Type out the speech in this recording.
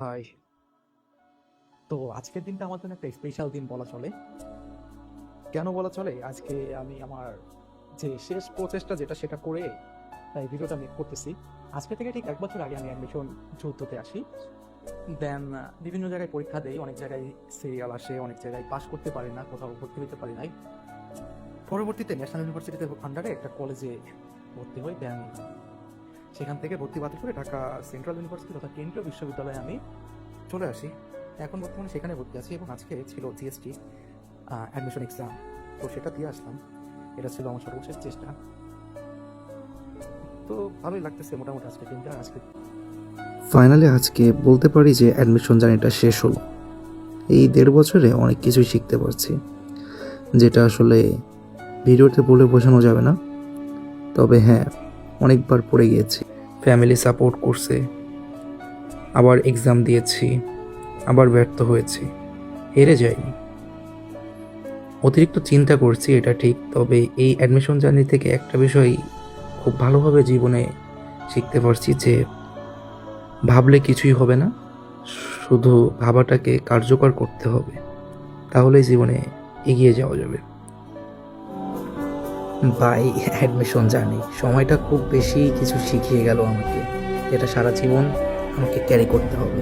High. তো আজকের দিনটা আমার জন্য একটা স্পেশাল দিন বলা চলে। কেন বলা চলে? আজকে আমি আমার যে শেষ প্রচেষ্টা সেটা করে তাই ভিডিওটা মেক করতেছি। আজকে থেকে ঠিক ১ বছর আগে আমি অ্যাডমিশন যুদ্ধতে আসি। দেন বিভিন্ন জায়গায় পরীক্ষা দেই, অনেক জায়গায় সিরিয়াল আসে, অনেক জায়গায় পাস করতে পারি না, কোথাও ভর্তি হতে পারি নাই। পরবর্তীতে ন্যাশনাল ইউনিভার্সিটিতে আন্ডারে একটা কলেজে ভর্তি হই। দেন সেখান থেকে ভর্তি বাতিল করে ঢাকা সেন্ট্রাল ইউনিভার্সিটি তথা কেন্দ্রীয় বিশ্ববিদ্যালয়ে আমি চলে আসি। এখন বর্তমানে সেখানে ভর্তি আছি এবং আজকে ছিল জিএসটি অ্যাডমিশন এক্সাম। তো সেটা দিয়ে আসলাম। এটা ছিল আমার সর্বশেষ চেষ্টা। তো ভালোই লাগতেছে মোটামুটি আজকে দিনটা। আজকে ফাইনালি আজকে বলতে পারি যে অ্যাডমিশন জার্নিটা শেষ হলো। এই ১.৫ বছরে অনেক কিছুই শিখতে পারছি, যেটা আসলে ভিডিওতে বলে বোঝানো যাবে না। তবে হ্যাঁ, অনেকবার পড়ে গিয়েছি, ফ্যামিলি সাপোর্ট করছে, আবার এক্সাম দিয়েছি, আবার ব্যর্থ হয়েছি, হেরে যাইনি। অতিরিক্ত চিন্তা করছি, এটা ঠিক। তবে এই অ্যাডমিশন জার্নি থেকে একটা বিষয় খুব ভালোভাবে জীবনে শিখতে পারছি যে ভাবলে কিছুই হবে না, শুধু ভাবাটাকে কার্যকর করতে হবে, তাহলেই জীবনে এগিয়ে যাওয়া যাবে। বাই অ্যাডমিশন জার্নি সময়টা খুব বেশি কিছু শিখিয়ে গেল আমাকে, যেটা সারা জীবন আমাকে ক্যারি করতে হবে।